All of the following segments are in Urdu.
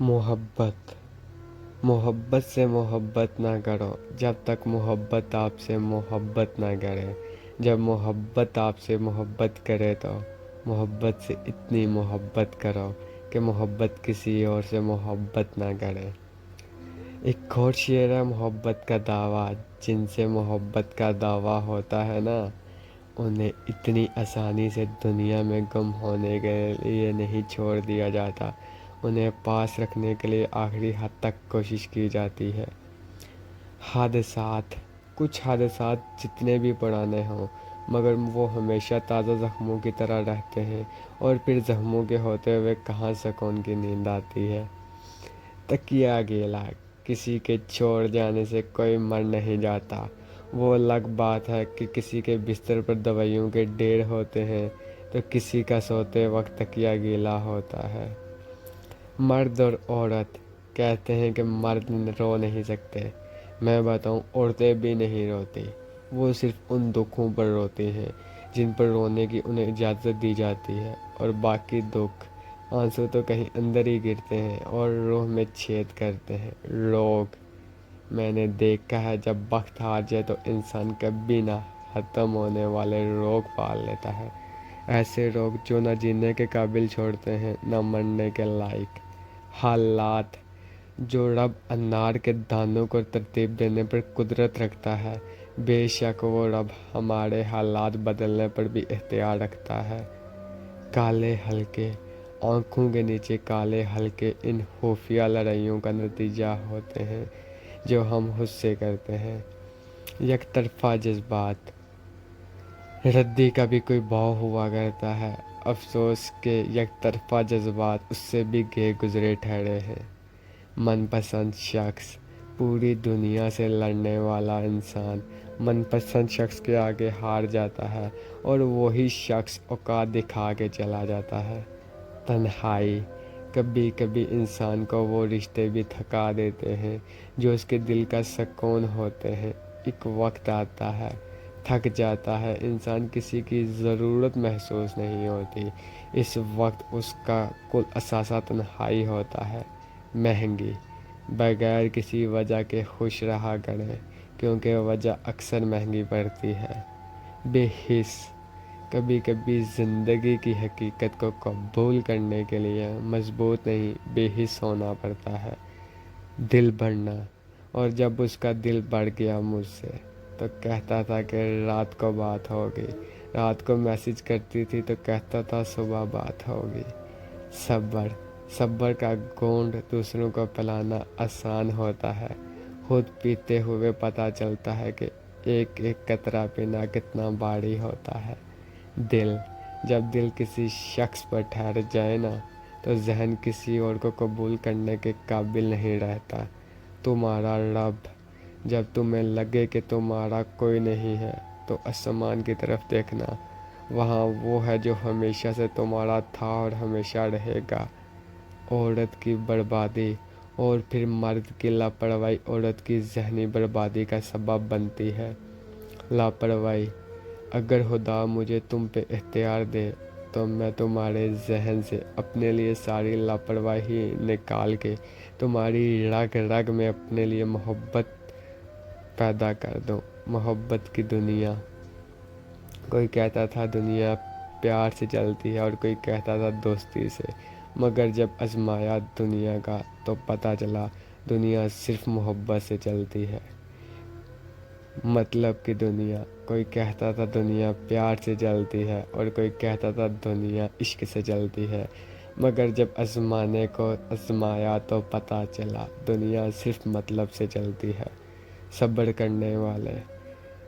محبت محبت سے محبت نہ کرو جب تک محبت آپ سے محبت نہ کرے. جب محبت آپ سے محبت کرے تو محبت سے اتنی محبت کرو کہ محبت کسی اور سے محبت نہ کرے. ایک اور شعر ہے محبت کا دعویٰ. جن سے محبت کا دعویٰ ہوتا ہے نا، انہیں اتنی آسانی سے دنیا میں گم ہونے کے لیے نہیں چھوڑ دیا جاتا. انہیں پاس رکھنے کے لیے آخری حد تک کوشش کی جاتی ہے. کچھ حادثات جتنے بھی پرانے ہوں مگر وہ ہمیشہ تازہ زخموں کی طرح رہتے ہیں، اور پھر زخموں کے ہوتے ہوئے کہاں سکون کی نیند آتی ہے. تکیہ گیلا. کسی کے چھوڑ جانے سے کوئی مر نہیں جاتا. وہ الگ بات ہے کہ کسی کے بستر پر دوائیوں کے ڈھیر ہوتے ہیں تو کسی کا سوتے وقت تکیہ گیلا ہوتا ہے. مرد اور عورت. کہتے ہیں کہ مرد رو نہیں سکتے. میں بتاؤں، عورتیں بھی نہیں روتی. وہ صرف ان دکھوں پر روتی ہیں جن پر رونے کی انہیں اجازت دی جاتی ہے، اور باقی دکھ آنسو تو کہیں اندر ہی گرتے ہیں اور روح میں چھید کرتے ہیں. روگ. میں نے دیکھا ہے جب وقت ہار جائے تو انسان کبھی نہ ختم ہونے والے روگ پال لیتا ہے. ایسے روگ جو نہ جینے کے قابل چھوڑتے ہیں نہ مرنے کے لائق. حالات. جو رب انار کے دانوں کو ترتیب دینے پر قدرت رکھتا ہے، بے شک وہ رب ہمارے حالات بدلنے پر بھی اختیار رکھتا ہے. کالے حلقے. آنکھوں کے نیچے کالے حلقے ان خفیہ لڑائیوں کا نتیجہ ہوتے ہیں جو ہم خود سے کرتے ہیں. یک طرفہ جذبات. ردی کا بھی کوئی بھاؤ ہوا کرتا ہے. افسوس کہ یک طرفہ جذبات اس سے بھی گزرے ٹھہرے ہیں. من پسند شخص. پوری دنیا سے لڑنے والا انسان من پسند شخص کے آگے ہار جاتا ہے اور وہی شخص اوقات دکھا کے چلا جاتا ہے. تنہائی. کبھی کبھی انسان کو وہ رشتے بھی تھکا دیتے ہیں جو اس کے دل کا سکون ہوتے ہیں. ایک وقت آتا ہے تھک جاتا ہے انسان، کسی کی ضرورت محسوس نہیں ہوتی. اس وقت اس کا کل اثاثہ تنہائی ہوتا ہے. مہنگی. بغیر کسی وجہ کے خوش رہا کریں کیونکہ وجہ اکثر مہنگی پڑتی ہے. بے حس. کبھی کبھی زندگی کی حقیقت کو قبول کرنے کے لیے مضبوط نہیں بے حس ہونا پڑتا ہے. دل بڑھنا. اور جب اس کا دل بڑھ گیا مجھ سے تو کہتا تھا کہ رات کو بات ہوگی، رات کو میسج کرتی تھی تو کہتا تھا صبح بات ہوگی. صبر. صبر کا گھونٹ دوسروں کو پلانا آسان ہوتا ہے، خود پیتے ہوئے پتہ چلتا ہے کہ ایک ایک قطرہ پینا کتنا بھاری ہوتا ہے. دل. جب دل کسی شخص پر ٹھہر جائے نا تو ذہن کسی اور کو قبول کرنے کے قابل نہیں رہتا. تمہارا رب. جب تمہیں لگے کہ تمہارا کوئی نہیں ہے تو آسمان کی طرف دیکھنا، وہاں وہ ہے جو ہمیشہ سے تمہارا تھا اور ہمیشہ رہے گا. عورت کی بربادی. اور پھر مرد کی لاپرواہی عورت کی ذہنی بربادی کا سبب بنتی ہے. لاپرواہی. اگر خدا مجھے تم پہ اختیار دے تو میں تمہارے ذہن سے اپنے لیے ساری لاپرواہی نکال کے تمہاری رگ رگ میں اپنے لیے محبت پیدا کر دوں. محبت کی دنیا. کوئی کہتا تھا دنیا پیار سے چلتی ہے اور کوئی کہتا تھا دوستی سے، مگر جب آزمایا دنیا کا تو پتہ چلا دنیا صرف محبت سے چلتی ہے. مطلب کی دنیا. کوئی کہتا تھا دنیا پیار سے چلتی ہے اور کوئی کہتا تھا دنیا عشق سے چلتی ہے، مگر جب آزمانے کو آزمایا تو پتہ چلا دنیا صرف مطلب سے چلتی ہے. صبر کرنے والے.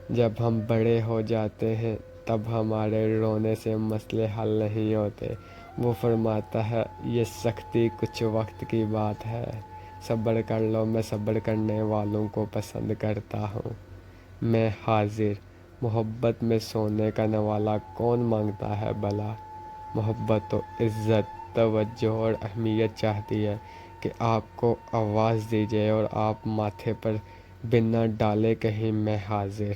جب ہم بڑے ہو جاتے ہیں تب ہمارے رونے سے مسئلے حل نہیں ہوتے. وہ فرماتا ہے یہ سختی کچھ وقت کی بات ہے، صبر کر لو، میں صبر کرنے والوں کو پسند کرتا ہوں. میں حاضر. محبت میں سونے کا نوالہ کون مانگتا ہے بھلا؟ محبت تو عزت، توجہ اور اہمیت چاہتی ہے کہ آپ کو آواز دی جائے اور آپ ماتھے پر بنا ڈالے کہیں میں حاضر.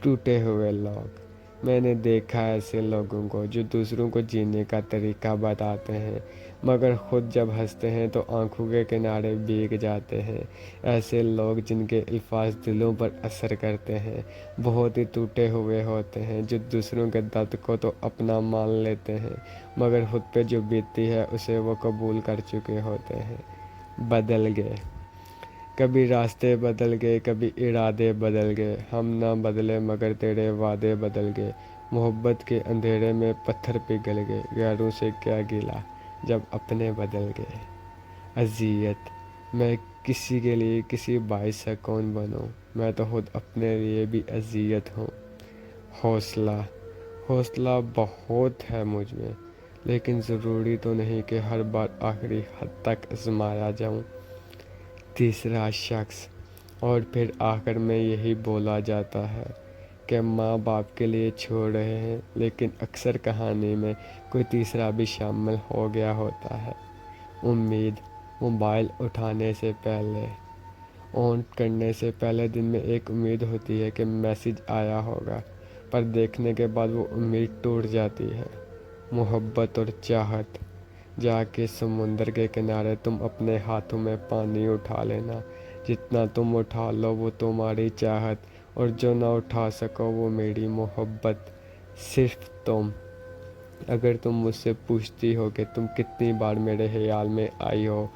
ٹوٹے ہوئے لوگ. میں نے دیکھا ایسے لوگوں کو جو دوسروں کو جینے کا طریقہ بتاتے ہیں مگر خود جب ہنستے ہیں تو آنکھوں کے کنارے بھیگ جاتے ہیں۔ ایسے لوگ جن کے الفاظ دلوں پر اثر کرتے ہیں بہت ہی ٹوٹے ہوئے ہوتے ہیں، جو دوسروں کے درد کو تو اپنا مان لیتے ہیں مگر خود پہ جو بیتتی ہے اسے وہ قبول کر چکے ہوتے ہیں۔ بدل گئے، کبھی راستے بدل گئے، کبھی ارادے بدل گئے، ہم نہ بدلے مگر تیرے وعدے بدل گئے۔ محبت کے اندھیرے میں پتھر پگھل گئے، غیروں سے کیا گلہ جب اپنے بدل گئے۔ اذیت، میں کسی کے لیے کسی باعث سے کون بنوں، میں تو خود اپنے لیے بھی اذیت ہوں۔ حوصلہ بہت ہے مجھ میں، لیکن ضروری تو نہیں کہ ہر بار آخری حد تک آزمایا جاؤں۔ تیسرا شخص، اور پھر آخر میں یہی بولا جاتا ہے کہ ماں باپ کے لیے چھوڑ رہے ہیں، لیکن اکثر کہانی میں کوئی تیسرا بھی شامل ہو گیا ہوتا ہے۔ امید، موبائل اٹھانے سے پہلے، آن کرنے سے پہلے دن میں ایک امید ہوتی ہے کہ میسج آیا ہوگا، پر دیکھنے کے بعد وہ امید ٹوٹ جاتی ہے۔ محبت اور چاہت، جا کے سمندر کے کنارے تم اپنے ہاتھوں میں پانی اٹھا لینا، جتنا تم اٹھا لو وہ تمہاری چاہت، اور جو نہ اٹھا سکو وہ میری محبت۔ صرف تم، اگر تم مجھ سے پوچھتی ہو کہ تم کتنی بار میرے خیال میں آئی ہو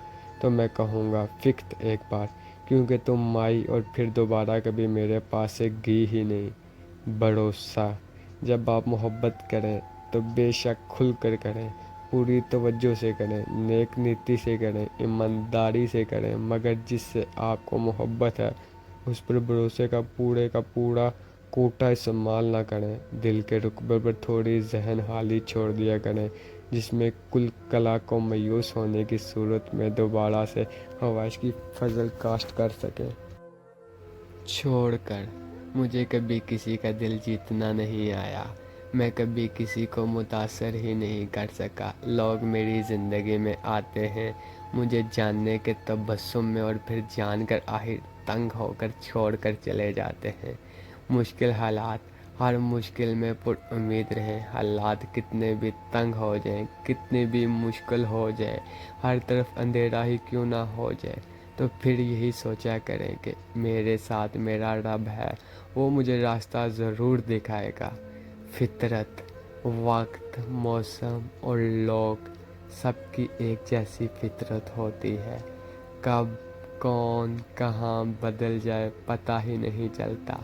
تو میں کہوں گا فقط ایک بار، کیونکہ تم آئی اور پھر دوبارہ کبھی میرے پاس سے گئی ہی نہیں۔ بھروسہ، جب آپ محبت کریں تو بے شک کھل کر کریں، پوری توجہ سے کریں، نیک نیتی سے کریں، ایمانداری سے کریں، مگر جس سے آپ کو محبت ہے اس پر بھروسے کا پورا کوٹا استعمال نہ کریں۔ دل کے رقبے پر تھوڑی ذہن حالی چھوڑ دیا کریں، جس میں کل کلا کو مایوس ہونے کی صورت میں دوبارہ سے خواہش کی فضل کاشت کر سکیں۔ چھوڑ کر، مجھے کبھی کسی کا دل جیتنا نہیں آیا، میں کبھی کسی کو متاثر ہی نہیں کر سکا۔ لوگ میری زندگی میں آتے ہیں مجھے جاننے کے تبسم میں، اور پھر جان کر آخر تنگ ہو کر چھوڑ کر چلے جاتے ہیں۔ مشکل حالات، ہر مشکل میں پر امید رہیں، حالات کتنے بھی تنگ ہو جائیں، کتنے بھی مشکل ہو جائے، ہر طرف اندھیرا ہی کیوں نہ ہو جائے، تو پھر یہی سوچا کریں کہ میرے ساتھ میرا رب ہے، وہ مجھے راستہ ضرور دکھائے گا۔ فطرت، وقت، موسم اور لوگ، سب کی ایک جیسی فطرت ہوتی ہے۔ کب کون کہاں بدل جائے پتہ ہی نہیں چلتا۔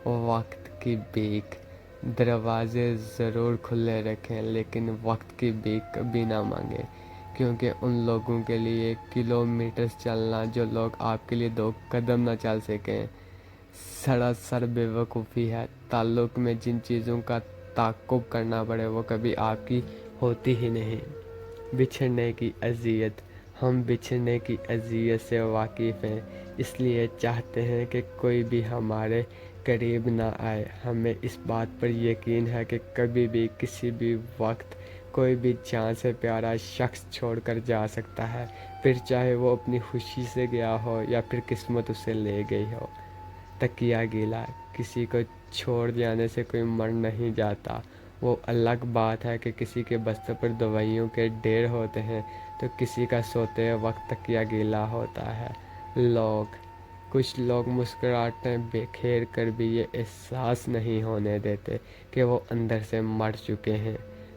وقت کی بھیک، دروازے ضرور کھلے رکھیں لیکن وقت کی بھیک کبھی نہ مانگیں، کیونکہ ان لوگوں کے لیے کلومیٹر چلنا جو لوگ آپ کے لیے 2 قدم نہ چل سکیں سراسر بے وقوفی ہے۔ تعلق میں جن چیزوں کا تعاقب کرنا پڑے وہ کبھی آپ کی ہوتی ہی نہیں۔ بچھڑنے کی اذیت، ہم بچھڑنے کی اذیت سے واقف ہیں، اس لیے چاہتے ہیں کہ کوئی بھی ہمارے قریب نہ آئے۔ ہمیں اس بات پر یقین ہے کہ کبھی بھی کسی بھی وقت کوئی بھی جان سے پیارا شخص چھوڑ کر جا سکتا ہے، پھر چاہے وہ اپنی خوشی سے گیا ہو یا پھر قسمت اسے لے گئی ہو۔ تکیہ گیلا، کسی کو چھوڑ جانے سے کوئی مر نہیں جاتا۔ وہ الگ بات ہے کہ کسی کے بستر پر دوائیوں کے ڈھیر ہوتے ہیں تو کسی کا سوتے وقت تکیہ گیلا ہوتا ہے۔ کچھ لوگ مسکراہٹیں بکھیر کر بھی یہ احساس نہیں ہونے دیتے کہ وہ اندر سے مر چکے ہیں۔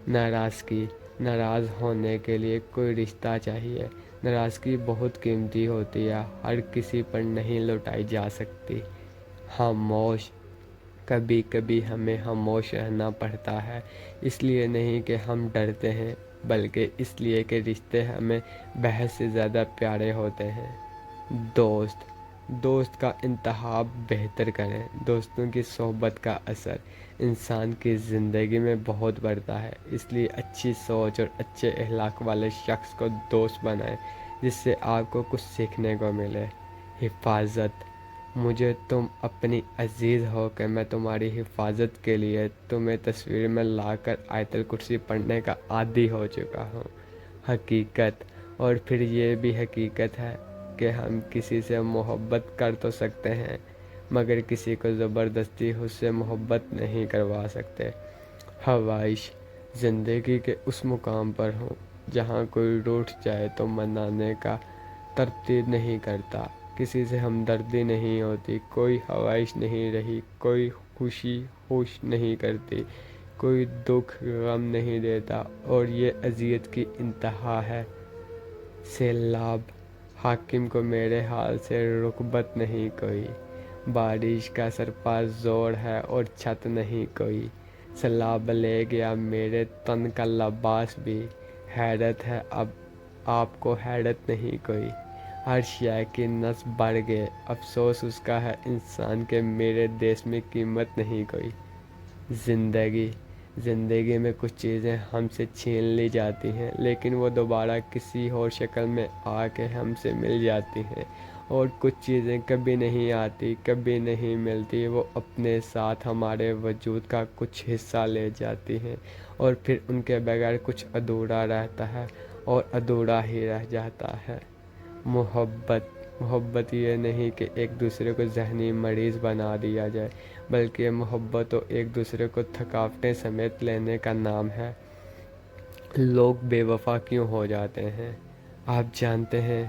ناراضگی، ناراض ہونے کے لیے کوئی رشتہ چاہیے۔ ناراضگی بہت قیمتی ہوتی ہے، ہر کسی پر نہیں لوٹائی جا سکتی۔ خاموش، کبھی کبھی ہمیں خاموش رہنا پڑتا ہے، اس لیے نہیں کہ ہم ڈرتے ہیں بلکہ اس لیے کہ رشتے ہمیں بحث سے زیادہ پیارے ہوتے ہیں۔ دوست کا انتخاب بہتر کریں۔ دوستوں کی صحبت کا اثر انسان کی زندگی میں بہت بڑھتا ہے، اس لیے اچھی سوچ اور اچھے اخلاق والے شخص کو دوست بنائیں جس سے آپ کو کچھ سیکھنے کو ملے۔ حفاظت، مجھے تم اپنی عزیز ہو کہ میں تمہاری حفاظت کے لیے تمہیں تصویر میں لا کر آیت الکرسی پڑھنے کا عادی ہو چکا ہوں۔ حقیقت، اور پھر یہ بھی حقیقت ہے کہ ہم کسی سے محبت کر تو سکتے ہیں مگر کسی کو زبردستی اس سے محبت نہیں کروا سکتے۔ خواہش، زندگی کے اس مقام پر ہوں جہاں کوئی روٹھ جائے تو منانے کا ترتیب نہیں کرتا، کسی سے ہمدردی نہیں ہوتی، کوئی خواہش نہیں رہی، کوئی خوشی ہوش نہیں کرتی، کوئی دکھ غم نہیں دیتا، اور یہ اذیت کی انتہا ہے۔ سیلاب، حاکم کو میرے حال سے رغبت نہیں کوئی، بارش کا سرپا زور ہے اور چھت نہیں کوئی، سیلاب لے گیا میرے تن کا لباس بھی، حیرت ہے اب آپ کو حیرت نہیں کوئی، ہر شے کی نس بڑھ گئے، افسوس اس کا ہے انسان کے میرے دیس میں قیمت نہیں کوئی۔ زندگی میں کچھ چیزیں ہم سے چھین لی جاتی ہیں، لیکن وہ دوبارہ کسی اور شکل میں آ کے ہم سے مل جاتی ہیں، اور کچھ چیزیں کبھی نہیں آتی، کبھی نہیں ملتی، وہ اپنے ساتھ ہمارے وجود کا کچھ حصہ لے جاتی ہیں، اور پھر ان کے بغیر کچھ ادھورا رہتا ہے اور ادھورا ہی رہ جاتا ہے۔ محبت یہ نہیں کہ ایک دوسرے کو ذہنی مریض بنا دیا جائے، بلکہ محبت تو ایک دوسرے کو تھکاوٹیں سمیت لینے کا نام ہے۔ لوگ بے وفا کیوں ہو جاتے ہیں؟ آپ جانتے ہیں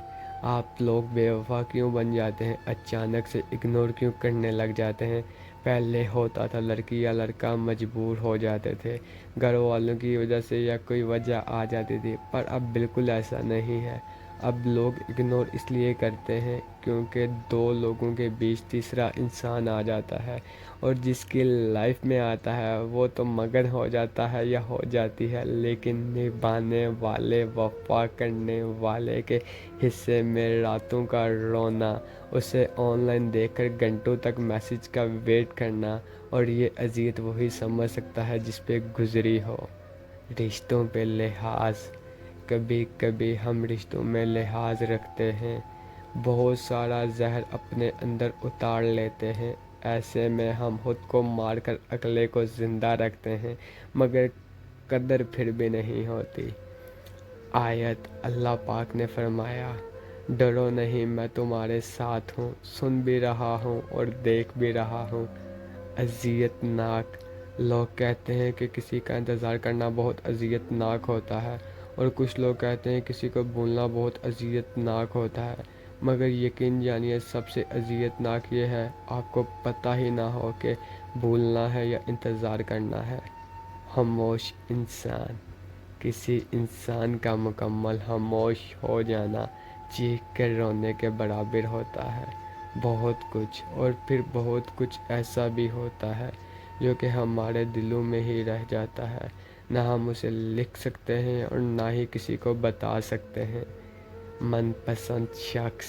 آپ لوگ بے وفا کیوں بن جاتے ہیں؟ اچانک سے اگنور کیوں کرنے لگ جاتے ہیں؟ پہلے ہوتا تھا لڑکی یا لڑکا مجبور ہو جاتے تھے، گھر والوں کی وجہ سے یا کوئی وجہ آ جاتی تھی، پر اب بالکل ایسا نہیں ہے۔ اب لوگ اگنور اس لیے کرتے ہیں کیونکہ دو لوگوں کے بیچ تیسرا انسان آ جاتا ہے، اور جس کی لائف میں آتا ہے وہ تو مگن ہو جاتا ہے یا ہو جاتی ہے، لیکن نبھانے والے، وفا کرنے والے کے حصے میں راتوں کا رونا، اسے آن لائن دیکھ کر گھنٹوں تک میسج کا ویٹ کرنا، اور یہ اذیت وہی سمجھ سکتا ہے جس پہ گزری ہو۔ رشتوں پہ لحاظ، کبھی کبھی ہم رشتوں میں لحاظ رکھتے ہیں، بہت سارا زہر اپنے اندر اتار لیتے ہیں، ایسے میں ہم خود کو مار کر اگلے کو زندہ رکھتے ہیں، مگر قدر پھر بھی نہیں ہوتی۔ آیت، اللہ پاک نے فرمایا، ڈرو نہیں میں تمہارے ساتھ ہوں، سن بھی رہا ہوں اور دیکھ بھی رہا ہوں۔ اذیت ناک، لوگ کہتے ہیں کہ کسی کا انتظار کرنا بہت اذیت ناک ہوتا ہے، اور کچھ لوگ کہتے ہیں کسی کو بھولنا بہت اذیت ناک ہوتا ہے، مگر یقین جانیے سب سے اذیت ناک یہ ہے آپ کو پتہ ہی نہ ہو کہ بھولنا ہے یا انتظار کرنا ہے۔ خاموش انسان، کسی انسان کا مکمل خاموش ہو جانا چیخ کر رونے کے برابر ہوتا ہے۔ بہت کچھ، اور پھر بہت کچھ ایسا بھی ہوتا ہے جو کہ ہمارے دلوں میں ہی رہ جاتا ہے، نہ ہم اسے لکھ سکتے ہیں اور نہ ہی کسی کو بتا سکتے ہیں۔ من پسند شخص،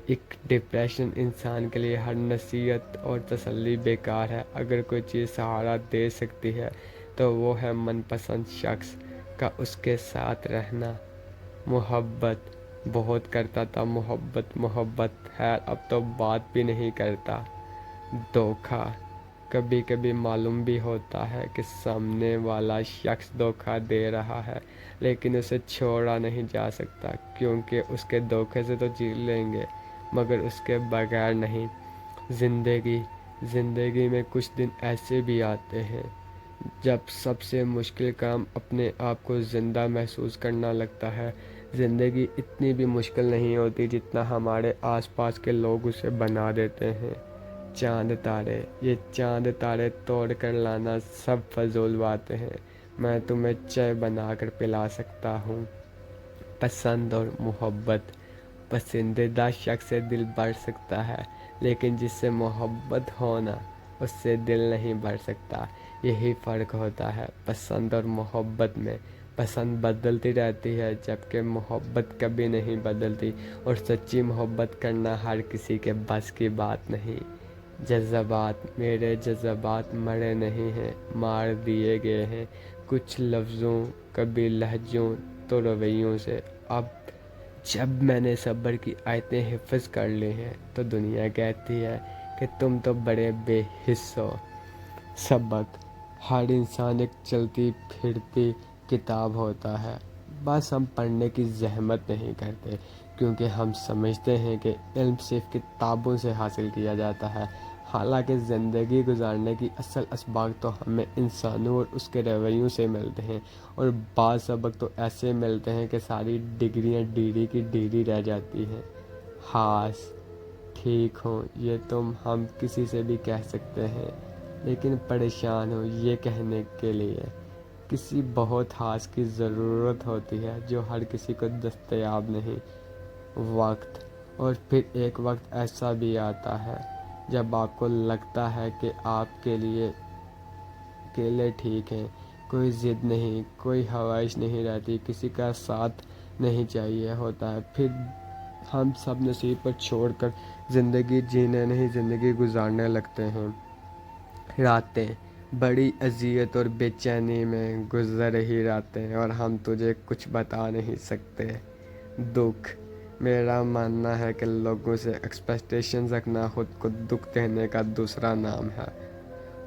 ایک ڈپریشن انسان کے لیے ہر نصیحت اور تسلی بیکار ہے۔ اگر کوئی چیز سہارا دے سکتی ہے تو وہ ہے من پسند شخص کا اس کے ساتھ رہنا۔ محبت، بہت کرتا تھا محبت خیر اب تو بات بھی نہیں کرتا۔ دھوکہ، کبھی کبھی معلوم بھی ہوتا ہے کہ سامنے والا شخص دھوکہ دے رہا ہے، لیکن اسے چھوڑا نہیں جا سکتا کیونکہ اس کے دھوکے سے تو جی لیں گے مگر اس کے بغیر نہیں۔ زندگی میں کچھ دن ایسے بھی آتے ہیں جب سب سے مشکل کام اپنے آپ کو زندہ محسوس کرنا لگتا ہے۔ زندگی اتنی بھی مشکل نہیں ہوتی جتنا ہمارے آس پاس کے لوگ اسے بنا دیتے ہیں۔ چاند تارے، یہ چاند تارے توڑ کر لانا سب فضول باتیں ہیں، میں تمہیں چائے بنا کر پلا سکتا ہوں۔ پسند اور محبت، پسندیدہ شخص سے دل بڑھ سکتا ہے، لیکن جس سے محبت ہونا اس سے دل نہیں بڑھ سکتا، یہی فرق ہوتا ہے پسند اور محبت میں۔ پسند بدلتی رہتی ہے جبکہ محبت کبھی نہیں بدلتی، اور سچی محبت کرنا ہر کسی کے بس کی بات نہیں۔ جذبات، میرے جذبات مرے نہیں ہیں، مار دیے گئے ہیں، کچھ لفظوں، کبھی لہجوں تو رویوں سے۔ اب جب میں نے صبر کی آیتیں حفظ کر لی ہیں تو دنیا کہتی ہے کہ تم تو بڑے بے حس ہو۔ سبق، ہر انسان ایک چلتی پھرتی کتاب ہوتا ہے، بس ہم پڑھنے کی زحمت نہیں کرتے کیونکہ ہم سمجھتے ہیں کہ علم صرف کتابوں سے حاصل کیا جاتا ہے۔ حالانکہ زندگی گزارنے کی اصل اسباق تو ہمیں انسانوں اور اس کے رویوں سے ملتے ہیں، اور بعض سبق تو ایسے ملتے ہیں کہ ساری ڈگریاں ڈیری کی ڈیری رہ جاتی ہیں۔ خاص ٹھیک ہوں یہ تم ہم کسی سے بھی کہہ سکتے ہیں، لیکن پریشان ہوں یہ کہنے کے لیے کسی بہت خاص کی ضرورت ہوتی ہے جو ہر کسی کو دستیاب نہیں۔ وقت، اور پھر ایک وقت ایسا بھی آتا ہے جب آپ کو لگتا ہے کہ آپ کے لیے اکیلے ٹھیک ہیں، کوئی ضد نہیں، کوئی خواہش نہیں رہتی، کسی کا ساتھ نہیں چاہیے ہوتا ہے، پھر ہم سب نصیب پر چھوڑ کر زندگی جینے نہیں زندگی گزارنے لگتے ہیں۔ راتیں بڑی اذیت اور بے چینی میں گزر رہی راتیں، اور ہم تجھے کچھ بتا نہیں سکتے۔ دکھ، میرا ماننا ہے کہ لوگوں سے ایکسپیکٹیشنز رکھنا خود کو دکھ دینے کا دوسرا نام ہے۔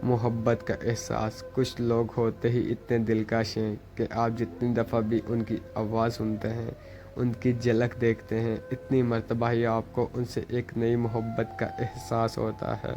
محبت کا احساس، کچھ لوگ ہوتے ہی اتنے دلکش ہیں کہ آپ جتنی دفعہ بھی ان کی آواز سنتے ہیں، ان کی جھلک دیکھتے ہیں، اتنی مرتبہ ہی آپ کو ان سے ایک نئی محبت کا احساس ہوتا ہے۔